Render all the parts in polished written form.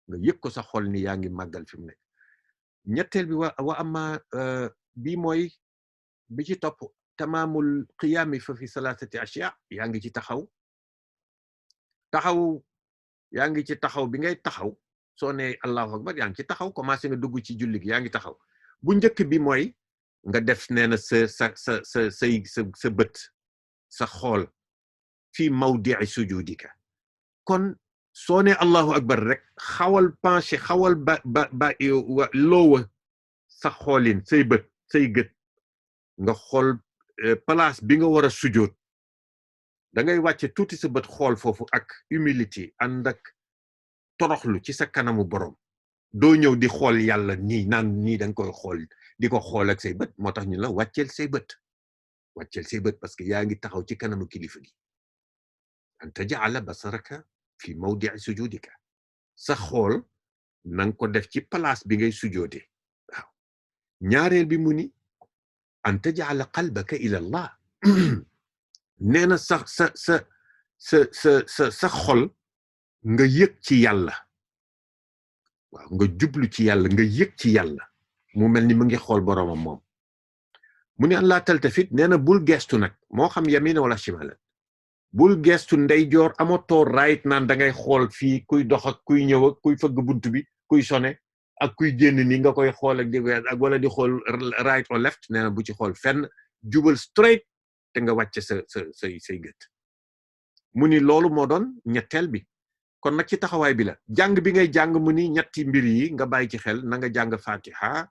nga yëg ko sa xol ni yaa ngi màggal fi mu nekk. ñetteel bi wa amma bi mooy bi ci topp tamaamul qiyaami fa fi salaasati ashyaa yaa ngi ci taxaw yaa ngi ci taxaw bi ngay taxaw soo ne allahu akbar yaa ngi ci taxaw commencé nga dugg ci julli gi yaa ngi taxaw bu njëkk bi mooy nga def nee na sa bët sa xool fi mawdi'i sujudika kon soo ne allahu akbar rek xawal penché xawal loowa sa xoolin say bët say gët nga xool place bi nga war a sujoot da ngay wàcce tuuti sa bët xool foofu ak humilité ànd ak toroxlu ci sa kanamu borom doo ñëw di xool yàlla nii naan nii da nga koy xool di ko xool ak say bët moo tax ñu la wàcceel say bët parce que yaa ngi taxaw ci kanamu kilifa gi an taj'ala basaraka fi mawdi'i sujudika sa xool na nga ko def ci place bi ngay sujoote waaw ñaareel bi mu ni an taj'ala qalbaka ila Allah nee na sa xol nga yëg ci yàlla waaw nga jublu ci yàlla nga yëg ci yàlla mu mel ni mu ngi xool boroomam moom mu ne an laa taltafit nee na bul gestu nag moo xam yamina wala shimala bul gestu ndeyjoor amatoo right naan da ngay xool fii kuy dox ak kuy ñëw ak kuy fëgg buntu bi kuy sone ak kuy génn ni nga koy xool ak wala di xool right or left nee na bu ci xool fenn jubal straight te nga wàcce say gët mu ni loolu moo doon ñetteel bi kon nag ci taxawaay bi la jàng bi ngay jàng mu ni ñetti mbir yi nga bàyyi ci xel na nga jàng fatiha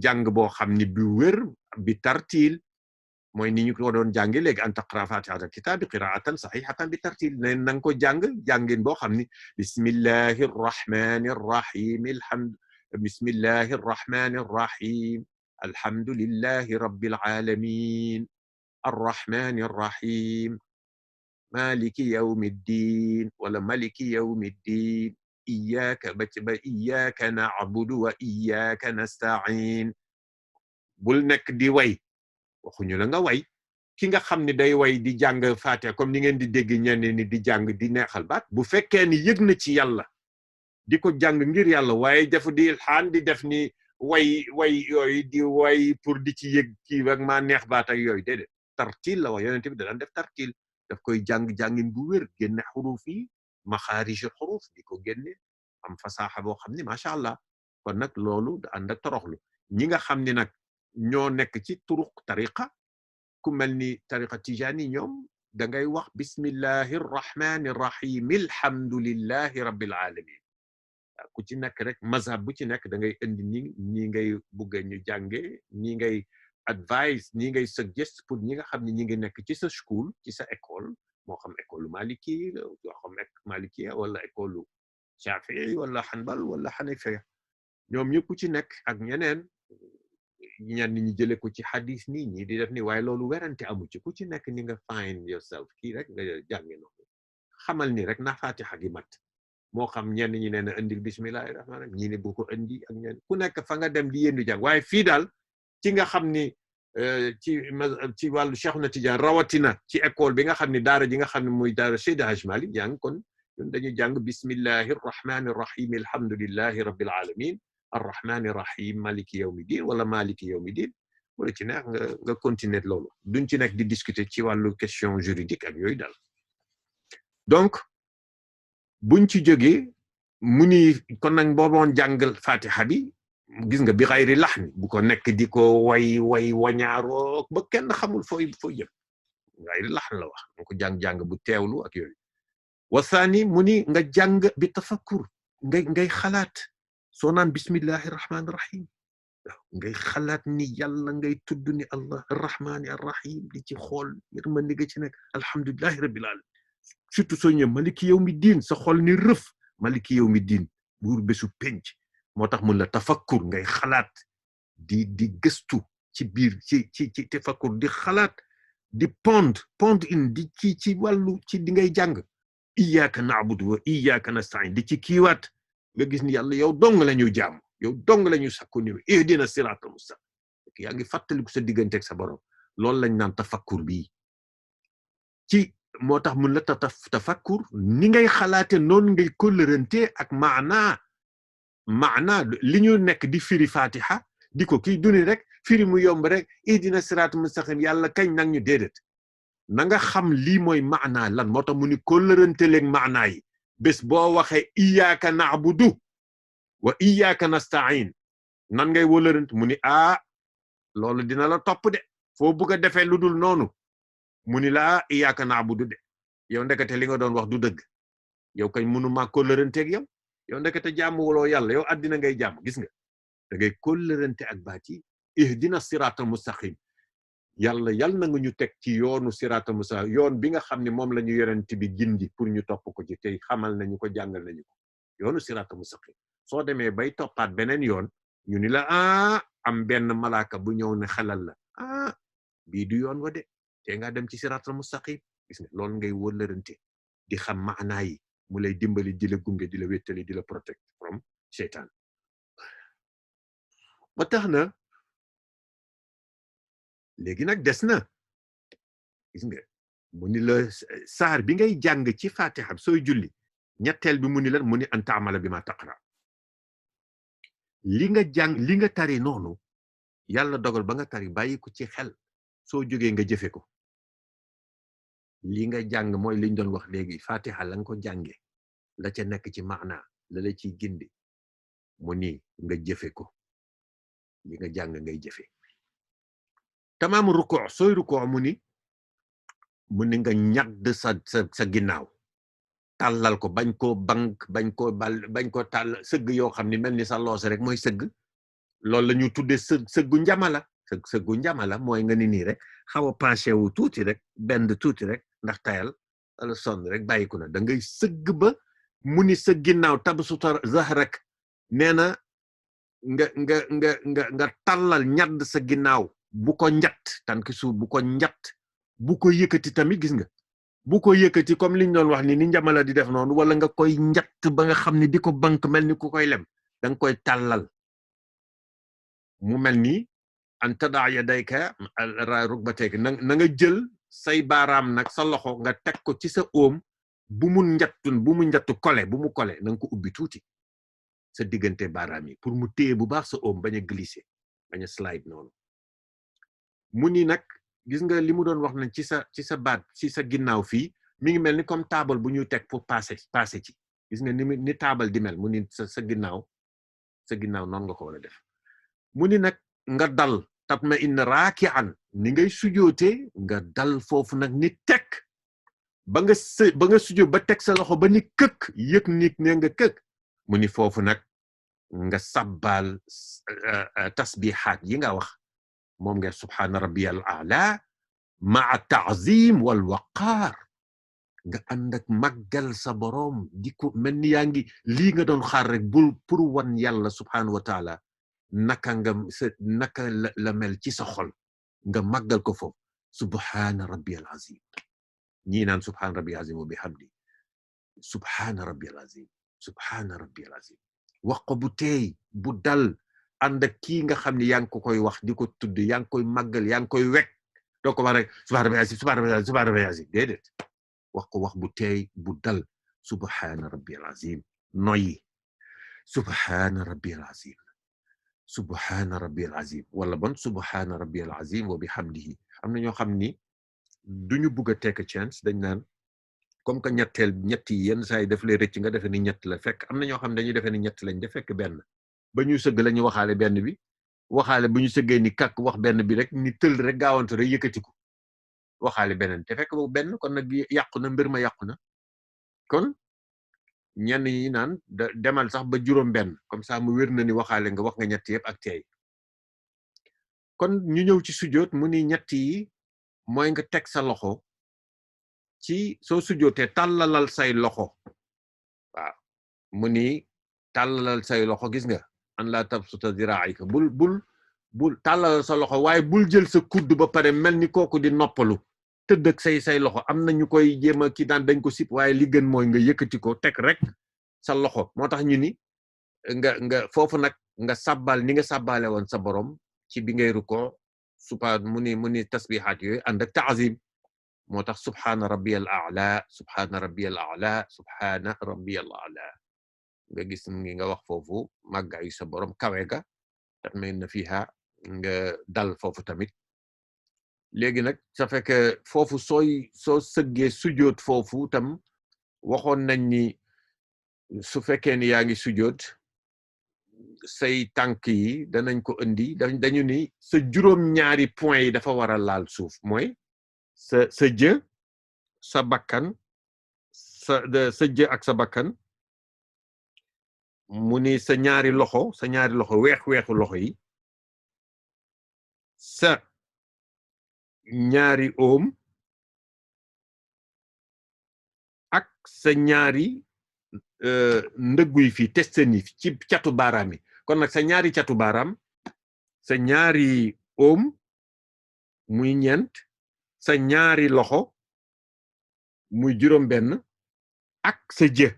jàng boo xam ni bi wér bi tartiil mooy ni ñu ko doon jàngi léegi an taqra fatihata kitaabi qiraatan sahihatan bi tartiil ne na nga ko jàngin boo xam ni bismillahi rrahmani rrahim bismillahi rrahmani rrahim alhamdulillahi rabbil alamin arrahmani rrahim maliki yawmiddin wala maliki yawmiddin iyyaka iyyaka na'budu wa iyyaka nasta'in bul nekk di way waxuñu la nga way ki nga xam ne day way di jàng Fatiha comme ni ngeen di dégg ñenn ni di jàng di neexal baat bu fekkee ni yëg na ci yàlla di ko jàng ngir yàlla waaye def di ilhaan di def ni way yooyu di way pour di ci yëg kii ak maa neex baat ak yooyu déedéet tartil la wax yonent bi da daan def tartil daf koy jàngin bu wér génne xuruf yi maxaariju xuruf di ko génne am fasaaxa boo xam ni macha allah kon nag loolu da ànd ak toroxlu ñi nga xam ni nag ñoo nekk ci turuq tariqa ku mel ni tariqa tijani ñoom da ngay wax bismillahi rrahmani rrahim alhamdulillahi rabbil alamin ku ci nekk rek mazhab bu ci nekk da ngay indi ñi ngay bugg ñu jànge ñi ngay advice ñi ngay suggest pour ñi nga xam ne ñi ngi nekk ci sa school ci sa école moo xam école maliki moo xam maliki wala école Shafi'i wala Hanbal wala Hanafi ñoom ñëpp ku ci nekk ak ñeneen ñenn ñi jëlee ko ci hadith nii ñi di def ni waaye loolu werante amu ci ku ci nekk ni nga find yourself kii rek nga jànge noonu xamal ni rek na Fatiha gi mat moo xam ñenn ñi nee na indil bismillahir rahmanir rahim ñi ne bu ko indi ak ñenn ku nekk fa nga dem di yendu jàng waaye fii daal ci nga xam ni ci wàllu Cheikh na Tidiane rawatina ci école bi nga xam ni daara ji nga xam ne muy daara Seydi Hadj Malick jàng kon ñun dañuy jàng bismillahir rahmanir rahim alhamdulillahi rabbil alamin arrahmanir rahim maliki yawmiddin wala maliki yawmiddin wala ci neex nga continuer loolu duñ ci nekk di discuter ci wàllu question juridique ak yooyu daal donc buñ ci jógee mu ni kon nag booboon jàngal fatiha bi gis nga bi xayri laxni bu ko nekk di ko way wañaaroo ba kenn xamul fooy jëm xayri laxn la wax nga ko jàng bu teewlu ak yooyu wasaani mu ni nga jàng bi tafakkur ngay xalaat soo naan bismillahi rahmaani rahim ngay xalaat ni yàlla ngay tudd ni allah arrahmaani arrahim di ci xool yërmande ga ci nekk alhamdulillahi rabbil alamin surtout soo ñëw maliki yawmi diin sa xol ni rëf maliki yawmi diin buur bésu penc moo tax mun la tafakkur ngay xalaat di gëstu ci biir ci tafakkur di xalaat di pond in di ci wàllu ci di ngay jàng iyyaka na'budu wa iyyaka nasta'in di ci kiiwaat nga gis ni yàlla yow dong la ñu jaam yow dong la ñu sakku ni ihdina siratal mustaqim yaa ngi fàttaliku sa diggante ak sa borom loolu lañ naan tafakkur bi ci moo tax mun la tafakkur ni ngay xalaate noonu ngay kóllërante ak maanaa maana li ñu nekk di firi fatiha di ko kii duni rek firi mu yomb rek ihdina siraat mustaqim yàlla kañ nag ñu déedéet na nga xam lii mooy maana lan moo tax mu ni kóllëranteleeg maana yi bés boo waxee iyyaka na'budu wa iyyaka nasta'in nan ngay wóllërante mu ni loolu dina la topp de foo bëgg a defee lu dul noonu mu ni la iyyaka na'budu de yow ndekete li nga doon wax du dëgg yow kañ mënu maa kóllëranteeg yow ndekete jaamuwuloo yàlla yow àddina ngay jàmm gis nga da ngay kóllërante ak baat yi ihdina siratal mustaqim yàlla na nga ñu teg ci yoonu siratal mustaqim yoon bi nga xam ne moom la ñu yonent bi gindi pour ñu topp ko ci tey xamal nañu ko jàngal nañu ko yoonu siratal mustaqim soo demee bay toppaat beneen yoon ñu ni la am benn malaaka bu ñëw ne xelal la bii du yoon wa de te nga dem ci siratal mustaqim gis nga loolu ngay wóllërante di xam maanaa yi mu lay dimbali di la gunge di la wéttali di la protect from seytaan ba tax na léegi nag des na gis nga mu ni la saar bi ngay jàng ci fatiha sooy julli ñetteel bi mu ni lan mu ni an taamala bi ma taqra li nga jàng li nga tari noonu yàlla dogal ba nga tari bàyyi ko ci xel soo jógee nga jëfe ko li nga jàng mooy liñ doon wax léegi fatiha la nga ko jànge la ca nekk ci maana la la ciy gindi mu ni nga jëfe ko li nga jàng ngay jëfe tamaam ruku sooy ruku mu ni nga ñadd sa ginnaaw tàllal ko bañ koo bank bañ ko tàll sëgg yoo xam ni mel ni sa loos rek mooy sëgg loolu la ñu tuddee sëggu njamala sëggu njamala mooy nga ni nii rek xaw a penché wu tuuti rek bend tuuti rek ndax tayal wala sonn rek bàyyi ko na da ngay sëgg ba mu ni sa ginnaaw tabsuta zahrak nee na nga tàllal ñadd sa ginnaaw bu ko njatt tànk suuf bu ko njatt bu ko yëkkati tamit gis nga bu ko yëkkati comme liñ doon wax ni njamala di def noonu wala nga koy njatt ba nga xam ni di ko bank mel ni ku koy lem da nga koy tàllal mu mel ni an tadaa yadayka ala rukbatayka na nga jël say baaraam nag sa loxo nga teg ko ci sa óom bu mu njattu kole bu mu kole na nga ko ubbi tuuti sa diggante baaraam yi pour mu téye bu baax sa óom bañ a glisser bañ a slide noonu mu ni nag gis nga li mu doon wax nañ ci sa baat ci sa ginnaaw fii mi ngi mel ni comme table bu ñuy teg pour passer ci gis nga ni table di mel mu ni sa ginnaaw noonu nga ko war a def mu ni nag nga dal tatma inna raaki'an ni ngay sujoote nga dal foofu nag ni teg ba nga sujoo ba teg sa loxo ba ni këkk yëg nit ne nga këkk mu ni foofu nag nga sabbal tasbihaat yi nga wax moom nga subhaana rabbiyal a'la ma'a ta'zim wal waqaar nga ànd ak màggal sa boroom di ko mel ni yaa ngi lii nga doon xaar rek bul pour wan yàlla subhaanahu wa taala naka la mel ci sa xol nga màggal ko foofu subhaana rabbiyal azim ñii naan subhaana rabbiyal azim wa bihamdi subhaana rabbiyal azim subhaana rabbiyal azim wax ko bu teey bu dal ànd ak kii nga xam ne yaa ngi ko koy wax di ko tudd yaa ngi koy màggal yaa ngi koy wekk doo ko wax rek subhaana rabbiyal azim subhaana rabbiyal azim subhaana rabbiyal azim déedéet wax ko wax bu teey bu dal subhaana rabbiyal azim noyyi subhaana rabbiyal azim subhaana rabbiyal azim wala bon subhaana rabbiyal azim wa bihamdihi am na ñoo xam ni duñu bugg a take a chance dañ naan comme que ñett yi yenn saa yi daf lay rëcc nga defe ni ñett la fekk am na ñoo xam ne dañuy defe ni ñett lañ def fekk benn ba ñu sëgg la ñu waxaale benn bi waxaale bu ñu sëggee ni kàkk wax benn bi rek ni tël rek gaawante rek yëkkatiku waxaale beneen te fekk boobu benn kon nag yàqu na mbir ma yàqu na kon ñenn ñi naan demal sax ba juróom benn comme ça mu wér na ni waxaale nga wax nga ñett yëpp ak teey kon ñu ñëw ci sujjoot mu ni ñett yi mooy nga teg sa loxo ci soo sujjootee tàllalal say loxo waaw mu ni tàllalal say loxo gis nga an la tabsuta ziraa'ika bul tàllalal sa loxo waaye bul jël sa kudd ba pare mel ni kooku di noppalu tëdd ak say loxo am na ñu koy jéem a kii daan dañ ko sip waaye li gën mooy nga yëkkati ko teg rek sa loxo moo tax ñu ni nga foofu nag nga sabbal ni nga sabbaale woon sa borom ci bi ngay ruko mu ni tasbihaat yooyu ànd ak ta'zim moo tax subhaana rabbiyal a'la subhaana rabbiyal a'la subhaana rabbiyal a'la nga gis ngi nga wax foofu màggaayu sa borom kawe ga tatma'inna fiha nga dal foofu tamit léegi nag ça fait que foofu soo sëggee sujjóot foofu tam waxoon nañ ni su fekkee ni yaa ngi sujjóot say tànk yi danañ ko indi dañu ni sa juróom-ñaari point yi dafa war a laal suuf mooy sa jë sa bakkan sa jë ak sa bakkan mu ni sa ñaari loxo weexu loxo yi sa ñaari oom ak sa ñaari ndëgguy fi testeni ci catu baaraam yi kon nag sa ñaari catu baaraam sa ñaari oom muy ñeent sa ñaari loxo muy juróom benn ak sa jë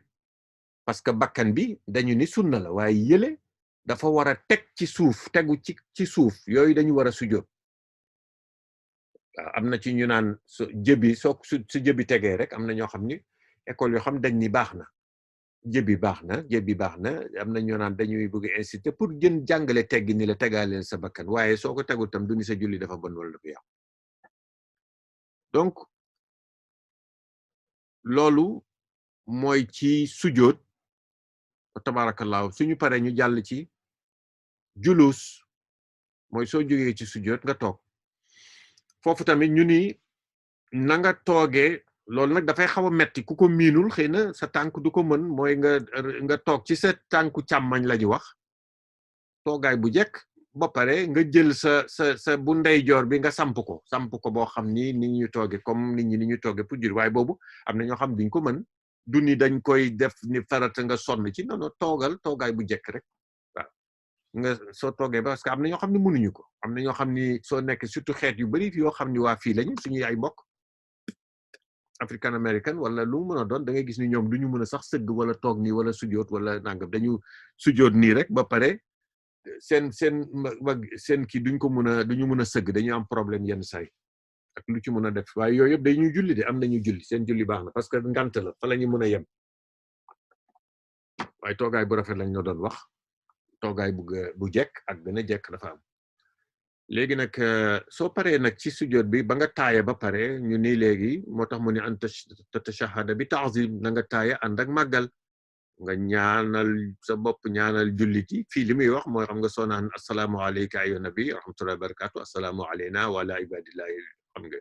parce que bakkan bi dañu ni sunna la waaye yële dafa war a teg ci suuf tegu ci suuf yooyu dañu war a sujjóot am na ci ñu naan su jëbi tegee rek am na ñoo xam ni école yoo xam dañ ni baax na jëbi baax na am na ñoo naan dañuy bëgg inciter pour gën jàngale teggi ni la tegaaleel sa bakkan waaye soo ko tegul tam du ni sa julli dafa bon wala dafa yàqu donc loolu mooy ci sujjóot tabarakallahu suñu paree ñu jàll ci julus mooy soo jógee ci sujjóot nga toog foofu tamit ñu ni na nga toogee loolu nag dafay xaw a metti ku ko miinul xëy na sa tànk du ko mën mooy nga toog ci sa tànku càmmañ la ñu wax toogaay bu jekk ba pare nga jël sa bu ndeyjoor bi nga samp ko boo xam ni ñu tooge comme nit ñi ni ñu tooge pour jur waaye boobu am na ñoo xam duñ ko mën du ni dañ koy def ni farata nga sonn ci non toogaay bu jekk rek waaw nga soo toogee parce que am na ñoo xam ne mënuñu ko am na ñoo xam ni soo nekk surtout xeet yu bari yoo xam ni waa fii lañu suñuy ay mbokk african american wala lu mu mën a doon da ngay gis ni ñoom duñu mën a sax sëgg wala toog nii wala sujjóot wala nangam dañu sujjóot nii rek ba pare seen kii duñu mën a sëgg dañu am problème yenn say ak lu ci mën a def waaye yooyu yëpp dañuy julli de am nañu julli seen julli baax na parce que ngant la fa la ñu mën a yem waaye toogaay bu rafet lañ la doon wax toogaay bu jekk ak gën a jekk dafa am léegi nag soo paree nag ci sujjóot bi ba nga taaya ba pare ñu ni léegi moo tax mu ni an tatashahada bi ta'zim na nga taaya ànd ak màggal nga ñaanal sa bopp ñaanal jullit yi fii li muy wax mooy xam nga soo naan assalaamu alayka ayyuhan nabi rahmatullahi wa barakatuh assalaamu alayna wa ala ibadillahi xam nga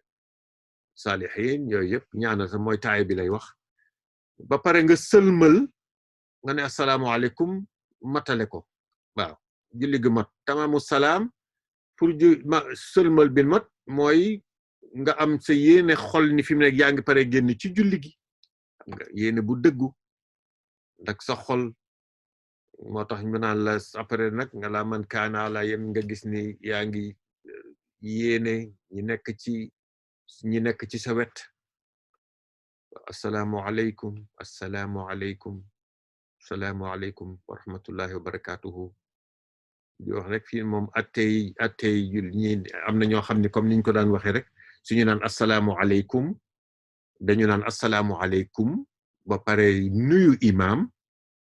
saalihin yooyu yëpp ñaanal sa mooy taaya bi lay wax ba pare nga sëlmal nga ne assalaamu alaykum matale ko waaw julli gi mat tamaamu salaam pour sëlmal bi mat mooy nga am sa yéene xol ni fi mu nekk yaa ngi pare génn ci julli gi nga yéene bu dëggu ndak sa xol moo tax ñu naan la après nag nga la man kaana la yem nga gis ni yaa ngi yéene ñi nekk ci sa wet assalaamu aleykum wa rahmatullahi wa barakatuhu di wax rek fii moom attey jul ñi am na ñoo xam ne comme niñ ko daan waxee rek suñu naan assalaamu aleykum dañu naan assalaamu aleykum ba pare nuyu imam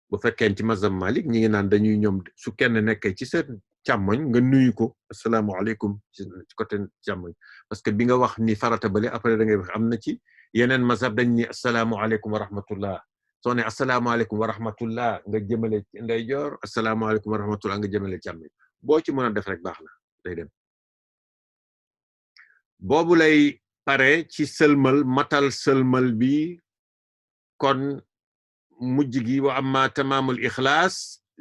bu fekkee ci mazhab Malik ñi ngi naan dañuy ñoom su kenn nekkee ci sa càmmoñ nga nuyu ko assalaamu aleykum ci côté càmmoñ parce que bi nga wax ni farata bale après da ngay wax am na ci yeneen mazhab dañ ni assalaamu aleykum wa rahmatullah soo ne assalaamu aleykum wa rahmatullah nga jëmale ndeyjoor assalaamu aleykum wa rahmatullah nga jëmale càmmoñ boo ci mën a def rek baax na day dem boobu lay pare ci sëlmal matal sëlmal bi kon mujj gi wa amma tamaamul ixlaas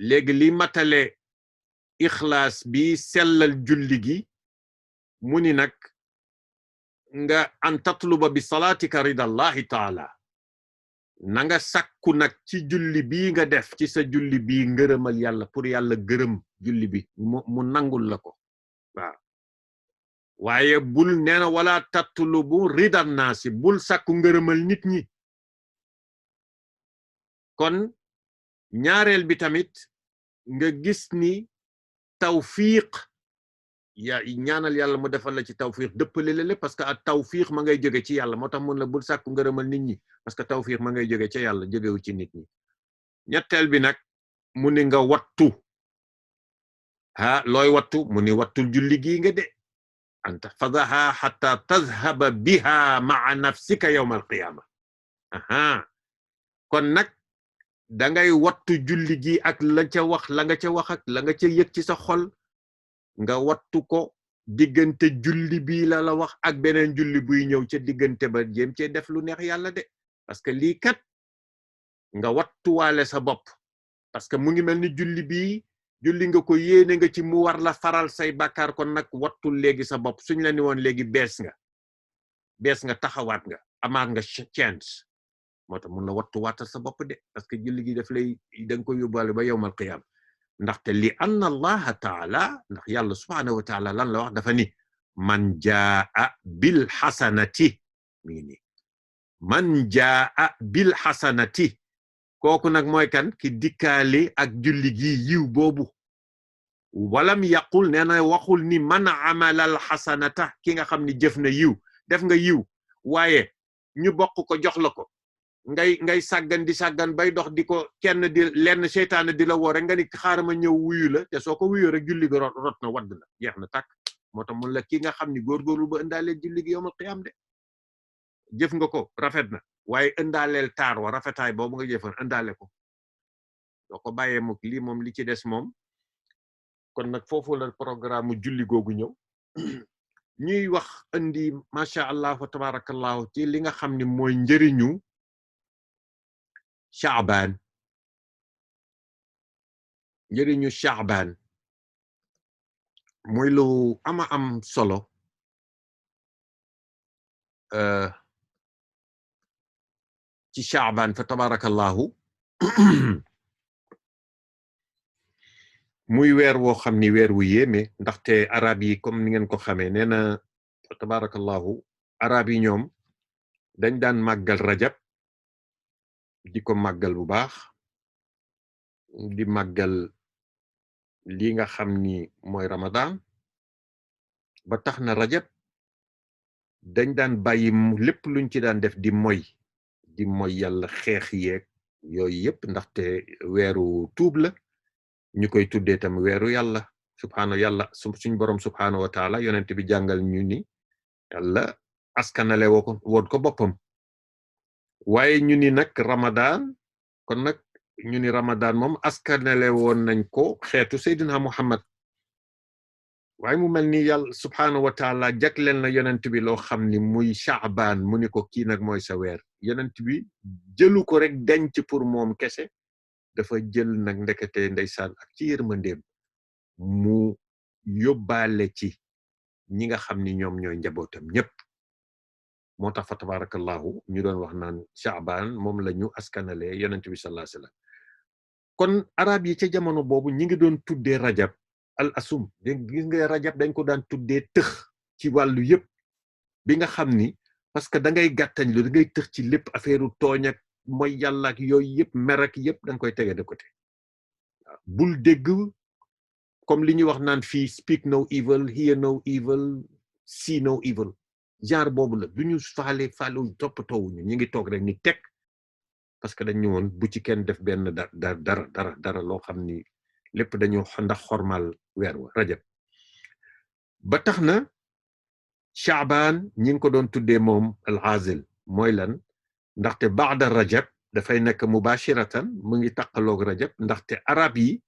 léegi li matale ixlaas bi sellal julli gi mu ni nag nga an tatluba bi salaatika ridallahi taala na nga sakku nag ci julli bi nga def ci sa julli bi ngërëmal yàlla pour yàlla gërëm julli bi mu nangul la ko waaw waaye bul nee na wala tatlubu ridan naasi bul sakku ngërëmal nit ñi kon ñaareel bi tamit nga gis ni tawfiq ñaanal yàlla mu defal la ci tawfiq dëppale la parce que ak tawfiq ma ngay jóge ci yàlla moo tax mun la bul sàkku ngërëmal nit ñi parce que tawfiq ma ngay jóge ci yàlla jógewu ci nit ñi ñetteel bi nag mu ni nga wattu looy wattu mu ni wattul julli gi nga de an tahfadaha hatta tazhaba biha ma'a nafsika yawm al-qiyama kon nag dangay wattu julli gi ak la ca wax la nga ca wax ak la nga ca yëg ci sa xol nga wattu ko diggante julli bi la wax ak beneen julli buy ñëw ca diggante ba jéem cee def lu neex yàlla de parce que lii kat nga wattuwaale sa bopp parce que mu ngi mel ni julli nga ko yéene nga ci mu war la faral say bàkkaar kon nag wattul léegi sa bopp suñ la ni woon léegi bees nga taxawaat nga amaat nga chance moo tax mun la wattuwaatal sa bopp de parce que julli gi daf lay danga ko yóbbaale ba yawmal qiyaama ndaxte li anna allaha taala ndax yàlla subhaanahu wa taala lan la wax dafa ni man jaa bil xasanati mi ngi nii man jaa bil xasanati kooku nag mooy kan ki dikkaale ak julli gi yiw boobu walam yaqul nee na waxul ni man amalal xasanata ki nga xam ni jëf na yiw def nga yiw waaye ñu bokk ko jox la ko ngay sàggan di sàggan bay dox di ko kenn di lenn seytaane di la woo rek nga ni xaaral ma ñëw wuyu la te soo ko wuyoo rek julli gi rot na wadd na jeex na tàkk moo tax mun la ki nga xam ni góorgóorlu ba indaalee julli gi yawmal qiyaam de jëf nga ko rafet na waaye indaaleel taar wa rafetaay boobu nga jëfan indaale ko doo ko bàyyee mukk lii moom li ci des moom kon nag foofu la programme julli googu ñëw ñuy wax indi macha allah wa tabarakallahu ci li nga xam ni mooy njëriñu Sha'ban mooy lu ama am solo ci Sha'ban fa tabarakallahu muy weer woo xam ni weer wu yéeme ndaxte arab yi comme ni ngeen ko xamee nee na fa tabarakallahu arab yi ñoom dañ daan màggal rajab di ko màggal bu baax di màggal li nga xam ni mooy ramadan ba tax na rajab dañ daan bàyyi lépp luñ ci daan def di moy yàlla xeex yeeg yooyu yépp ndaxte weeru tuub la ñu koy tuddee tam weeru yàlla suñ boroom subhaanahu wa taala yonent bi jàngal ñu ni yàlla askanale woon ko boppam waaye ñu ni nag ramadan kon nag ñu ni ramadan moom askanale woon nañ ko xeetu seydina muhammad waaye mu mel ni yàlla subhaanahu wa taala jagleel na yonent bi loo xam ni muy Sha'ban mu ni ko kii nag mooy sa weer yonent bi jëlu ko rek denc pour moom kese dafa jël nag ndekete ndeysaan ak ci yërmandeem mu yóbbaale ci ñi nga xam ni ñoom ñooy njabootam ñépp moo tax fa tabarakallahu ñu doon wax naan Sha'ban moom la ñu askanale yonent bi sallallahu alayhi wasallam kon arab yi ca jamono boobu ñi ngi doon tuddee rajab al asum gis nga rajab dañ ko daan tuddee tëx ci wàllu yépp bi nga xam ni parce que da ngay gàttañ lu da ngay tëx ci lépp affaire u tooñ ak mooy yàlla ak yooyu yépp mer ak yépp da nga koy tege de côté bul dégg comme li ñuy wax naan fii speak no evil hear no evil see no evil genre boobu la du ñu faale toppatoowuñu ñu ngi toog rek ni teg parce que dañ ñu woon bu ci kenn def benn dara loo xam ni lépp dañu ndax xormal weer wa rajab ba tax na Sha'ban ñi ngi ko doon tuddee moom al-azil mooy lan ndaxte ba'da rajab dafay nekk mubashiratan mu ngi taqaloog rajab ndaxte arab yi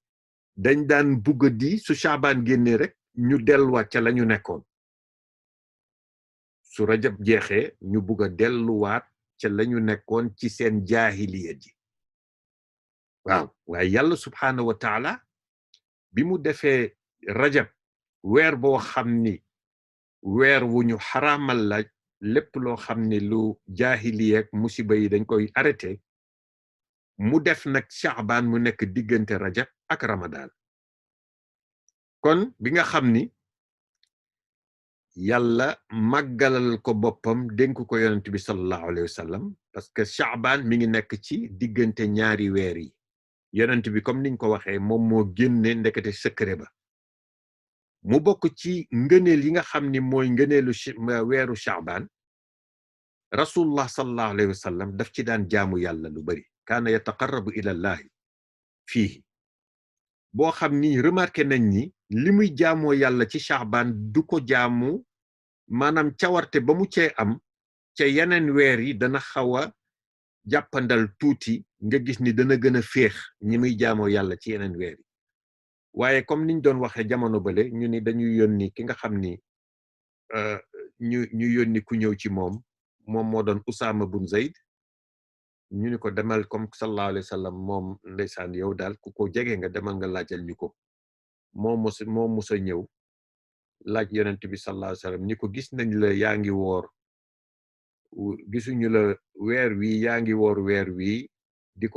dañ daan bugg di su Sha'ban génnee rek ñu delluwaat ca la ñu nekkoon su rajab jeexee ñu bugg a delluwaat ca la ñu nekkoon ci seen jaahiliya ji waaw waaye yàlla subhaanahu wa taala bi mu defee rajab weer boo xam ni weer wu ñu xaraamal la lépp loo xam ni lu jaahiliya ak musiba yi dañ koy arrêté mu def nag Sha'ban mu nekk diggante rajab ak ramadan kon bi nga xam ni yàlla màggalal ko boppam dénk ko yonent bi sallallahu alayhi wa sallam parce que Sha'ban mi ngi nekk ci diggante ñaari weer yi yonent bi comme niñ ko waxee moom moo génne ndekete secret ba mu bokk ci ngëneel yi nga xam ni mooy ngëneelu weeru Sha'ban rasulullah sallallahu alayhi wa sallam daf ci daan jaamu yàlla lu bari kaana yataqarrabu ila llahi fiihi boo xam ni remarqué nañ ni li muy jaamoo yàlla ci Shaaban du ko jaamu maanaam cawarte ba mu cee am ca yeneen weer yi dana xaw a jàppandal tuuti nga gis ni dana gën a féex ñi muy jaamoo yàlla ci yeneen weer yi waaye comme niñ doon waxee jamono bale ñu ni dañuy yónni ki nga xam ni ñu yónni ku ñëw ci moom moo doon Usaama bun Zayd ñu ni ko demal comme sallallahu alayhi wa sallam moom ndeysaan yow daal ku ko jege nga demal nga laajal ñu ko moo musa ñëw laaj yonent bi sallallahu alayhi wa sallam ni ko gis nañ la yaa ngi woor gisuñu la weer wi yaa ngi woor weer wi di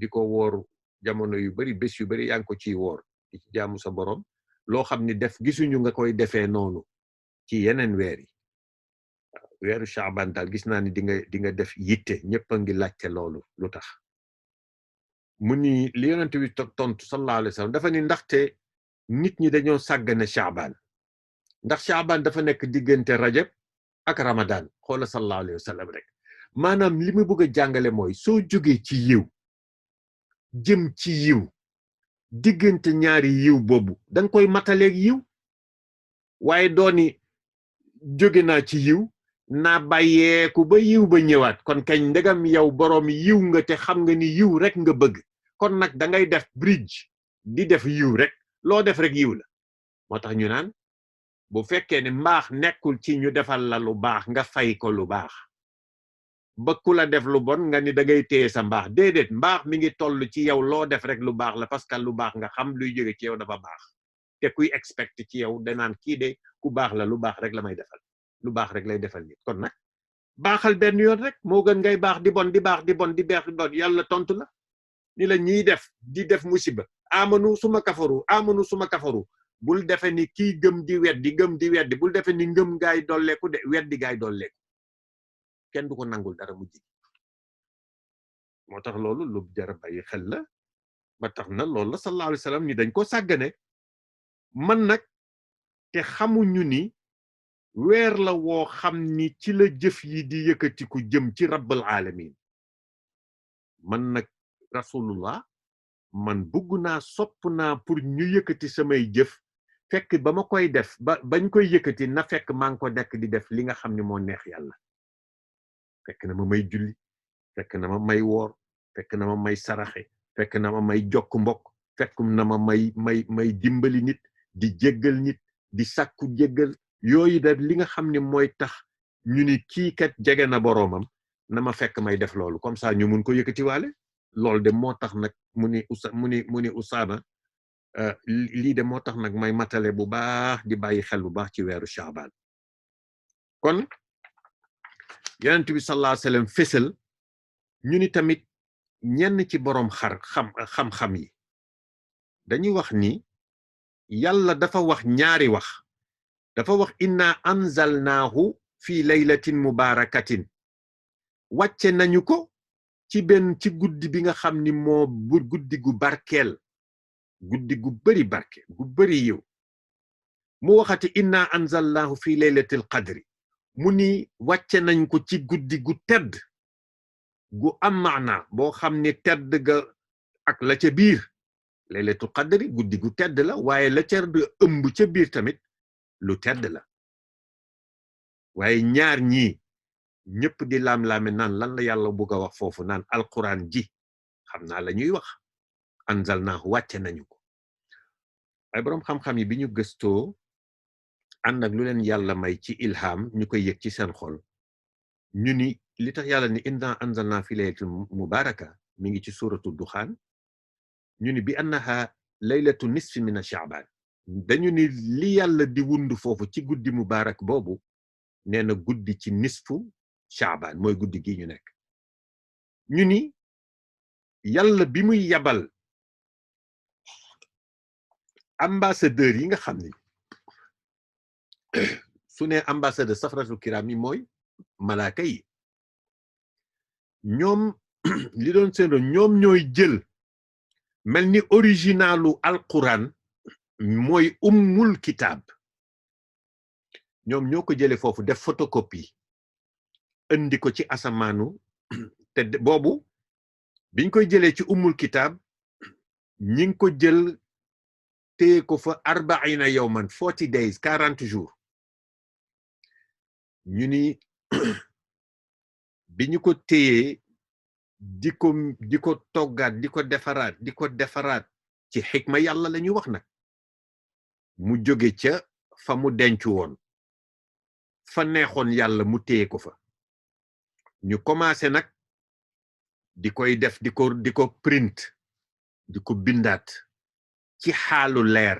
ko woor jamono yu bari bés yu bari yaa ngi ko ciy woor di ci jaamu sa borom loo xam ni gisuñu nga koy defee noonu ci yeneen weer yi weeru Shaaban daal gis naa ni di nga def yitte ñëpp a ngi laajte loolu lu tax mu ni li yonent bi tontu sallallahu alayhi wa sallam dafa ni ndaxte nit ñi dañoo sàggane Shaaban ndax Shaaban dafa nekk diggante Rajab ak Ramadan xoola sallallahu alayhi wa sallam rek maanaam li mu bëgg a jàngale mooy soo jógee ci yiw jëm ci yiw diggante ñaari yiw boobu danga koy mataleeg yiw waaye dooni jóge naa ci yiw naa bàyyeeku ba yiw ba ñëwaat kon kañ ndegam yow boroom yiw nga te xam nga ni yiw rek nga bëgg kon nag da ngay def bridge di def yiw rek loo def rek yiw la moo tax ñu naan bu fekkee ne mbaax nekkul ci ñu defal la lu baax nga fay ko lu baax ba ku la def lu bon nga ni da ngay téye sa mbaax déedéet mbaax mi ngi toll ci yow loo def rek lu baax la parce que lu baax nga xam luy jóge ci yow dafa baax te kuy expect ci yow danaan kii de ku baax la lu baax rek la may defal lu baax rek lay defal nit kon nag baaxal benn yoon rek moo gën ngay baax di bon di baax di bon di beex di bon yàlla tontu la ni la ñiy def musiba amanu suma kafaru bul defe ni kii gëm di weddi bul defe ni ngëm gaay dolleeku de weddi gaay dolleeku kenn du ko nangul dara mujj moo tax loolu lu jar a bàyyi xel la ba tax na loolu la sallallahu alayhi wa sallam ni dañ ko sàggane man nag te xamuñu ni weer la woo xam ni ci la jëf yi di yëkkatiku jëm ci rabbal alamin man nag rasulullah man bëgg naa sopp naa pour ñu yëkkati samay jëf fekk ba ma koy def bañ koy yëkkati na fekk maa ngi ko nekk di def li nga xam ni moo neex yàlla fekk na ma may julli fekk na ma may woor fekk na ma may saraxe fekk na ma may jokk mbokk fekk na ma may dimbali nit di jéggal nit di sàkku jéggal yooyu da li nga xam ne mooy tax ñu ni kii kat jege na boroomam na ma fekk may def loolu comme ça ñu mun ko yëkkati waale loolu de moo tax nag mu ni Usaama lii de moo tax nag may matale bu baax di bàyyi xel bu baax ci weeru Shaaban kon yonent bi sallallahu alayhi wa sallam fésal ñu ni tamit ñenn ci boroom xam-xam yi dañuy wax ni yàlla dafa wax ñaari wax dafa wax inna anzalnaahu fi laylatin mubarakatin wàcce nañu ko ci guddi bi nga xam ni moo guddi gu barkeel guddi gu bari barke gu bari yiw mu waxati inna anzalnaahu fi laylatil qadri mu ni wàcce nañ ko ci guddi gu tedd gu am maana boo xam ni tedd ga ak la ca biir laylatul qadri guddi gu tedd la waaye la ca ëmb ca biir tamit lu tedd la waaye ñaar ñii ñëpp di laam-laame naan lan la yàlla bugg a wax foofu naan alquran ji xam naa la ñuy wax anzalnaahu wàcce nañu ko ay boroom xam-xam yi bi ñu gëstoo ànd ak lu leen yàlla may ci ilham ñu koy yëg ci seen xol ñu ni li tax yàlla ni inna anzalna fi laylatin mubaraka mi ngi ci suratu duxaan ñu ni bi annaha laylatu nisfi min sha'ban dañu ni li yàlla di wund foofu ci guddi mubarak boobu nee na guddi ci nisfu Sha'ban mooy guddi gi ñu nekk ñu ni yàlla bi muy yabal ambassadeur yi nga xam ni su ne ambassadeur safaratul kiram yi mooy malaaka yi ñoom li doon seen ñoom ñooy jël mel ni originalu alquran mooy ummul kitab ñoom ñoo ko jële foofu def photocopie indi ko ci asamaanu te boobu biñ koy jëlee ci ummul kitab ñi ngi ko jël téye ko fa 40 yawman 40 days 40 jours ñu ni bi ñu ko téyee di ko toggaat di ko defaraat ci xikma yàlla la ñuy wax nag mu jóge ca fa mu denc woon fa neexoon yàlla mu téye ko fa ñu commencé nag di koy def di ko print di ko bindaat ci xaalu leer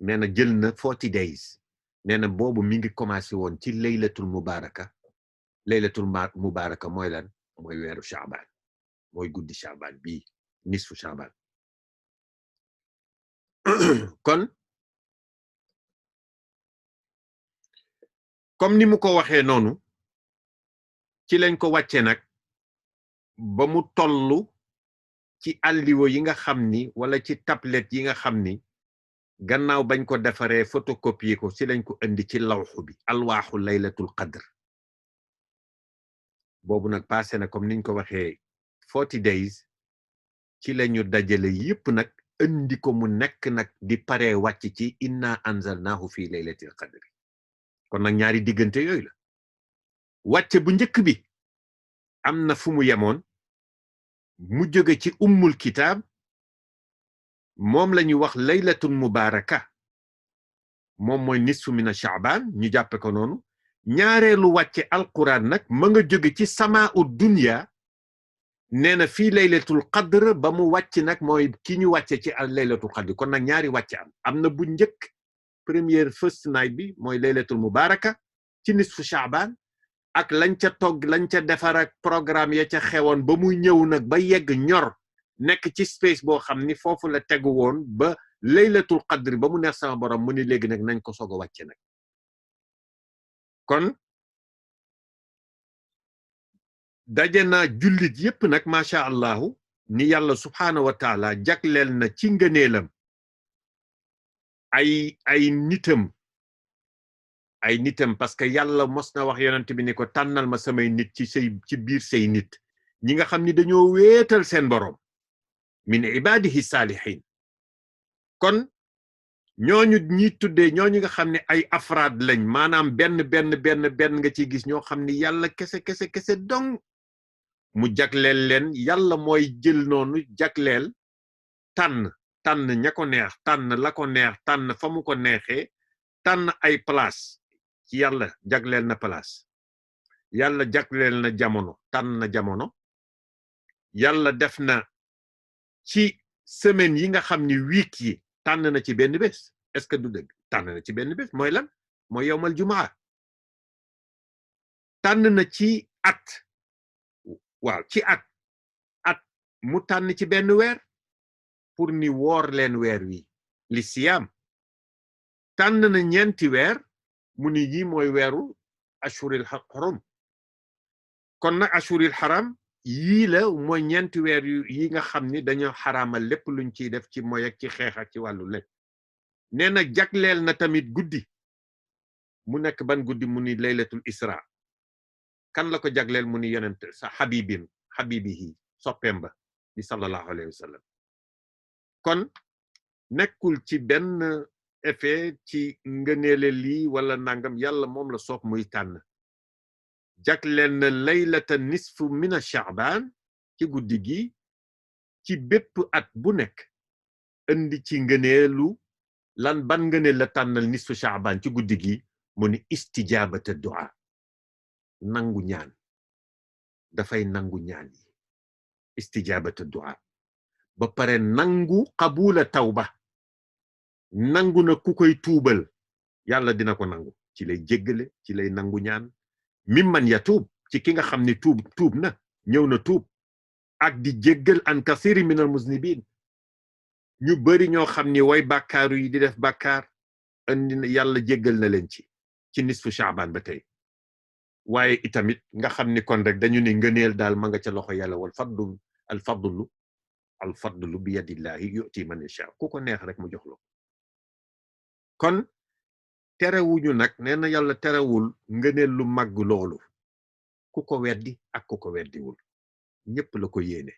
nee na jël na 40 days nee na boobu mi ngi commencé woon ci laylatul mubaraka mooy lan mooy weeru Shaaban mooy guddi Shaaban bii nisfu Shaaban kon comme ni mu ko waxee noonu ci lañ ko wàcce nag ba mu tollu ci alliwo yi nga xam ni wala ci tablette yi nga xam ni gannaaw bañ ko defaree photocopier ko ci lañ ko indi ci lawxu bi alwaaxu laylatul qadr boobu nag passé na comme niñ ko waxee 40 days ci lañu dajale yépp nag indi ko mu nekk nag di paree wàcc ci inna anzalnahu fi laylatil qadr kon nag ñaari diggante yooyu la wàcce bu njëkk bi am na fu mu yemoon mu jóge ci ummul kitaab moom la ñuy wax laylatul mubaraka moom mooy nisfu mina Shaaban ñu jàppe ko noonu ñaareelu wàcce alquran nag ma nga jóge ci samaa u dunya nee na fii laylatul qadr ba mu wàcc nag mooy ki ñu wàcce ci laylatul qadr kon nag ñaari wàcce am na bu njëkk première first night bi mooy laylatul mubaraka ci nisfu Shaaban ak lañ ca togg lañ ca defar ak programme ya ca xewoon ba muy ñëw nag ba yegg ñor nekk ci space boo xam ni foofu la tegu woon ba laylatul qadr ba mu neex sama borom mu ni léegi nag nañ ko soog a wàcce nag kon daje naa jullit yépp nag macha allahu ni yàlla subhaanahu wa taala jagleel na ci ngëneelam ay nitam parce que yàlla mos na wax yonent bi ni ko tànnal ma samay nit ci biir say nit ñi nga xam ni dañoo wéetal seen borom min ibadihi saalihin kon ñooñu ñooñu nga xam ne ay afraad lañ maanaam benn nga ciy gis ñoo xam ni yàlla kese dong mu jagleel leen yàlla mooy jël noonu jagleel tànn ña ko neex tànn la ko neex tànn fa mu ko neexee tànn ay place ci yàlla jagleel na place yàlla jagleel na jamono tànn na jamono yàlla def na ci semaine yi nga xam ni week yi tànn na ci benn bés est-ce que du dëgg tànn na ci benn bés mooy lan mooy yowmal jumaa tànn na ci waaw ci at mu tànn ci benn weer pour ni woor leen weer wi li siyaam tànn na ñeenti weer mu ni yi mooy weeru ashuril haram kon nag ashuril haram yii la mooy ñeenti weer yi nga xam ni dañoo xaraamal lépp luñ ciy def ci moy ak ci xeex ak ci wàllu lépp nee na jagleel na tamit guddi mu nekk ban guddi mu ni laylatul isra kan la ko jagleel mu ni yonent sa habibihi soppeem ba di sallallahu alayhi wa sallam kon nekkul ci benn effet ci ngëneele lii wala nangam yàlla moom la soob muy tànn jagleel na laylata nisfu mina Shaaban ci guddi gi ci bépp at bu nekk indi ci ngëneelu ban ngëneel la tànnal nisfu Shaaban ci guddi gi mu ni istijaabata du'a nangu ñaan dafay nangu ñaan yi istijaabata du'a ba pare nangu qabula tawba nangu na ku koy tuubal yàlla dina ko nangu ci lay jéggale ci lay nangu ñaan mimman yatuub ci ki nga xam ne tuub na ñëw na tuub ak di jéggal an kasiri min al muznibin ñu bari ñoo xam ni way bàkkaaru yi di def bàkkaar andi na yàlla jéggal na leen ci nisfu Shaaban ba tey waaye itamit nga xam ni kon rek dañu ne ngëneel daal ma nga ca loxo yàlla wal fadlu bi yadillahi yu'ti man yasha ku ko neex rek mu jox la kon terewuñu nag nee na yàlla terewul ngëneel lu màgg loolu ku ko weddi ak ku ko weddiwul ñépp la ko yéene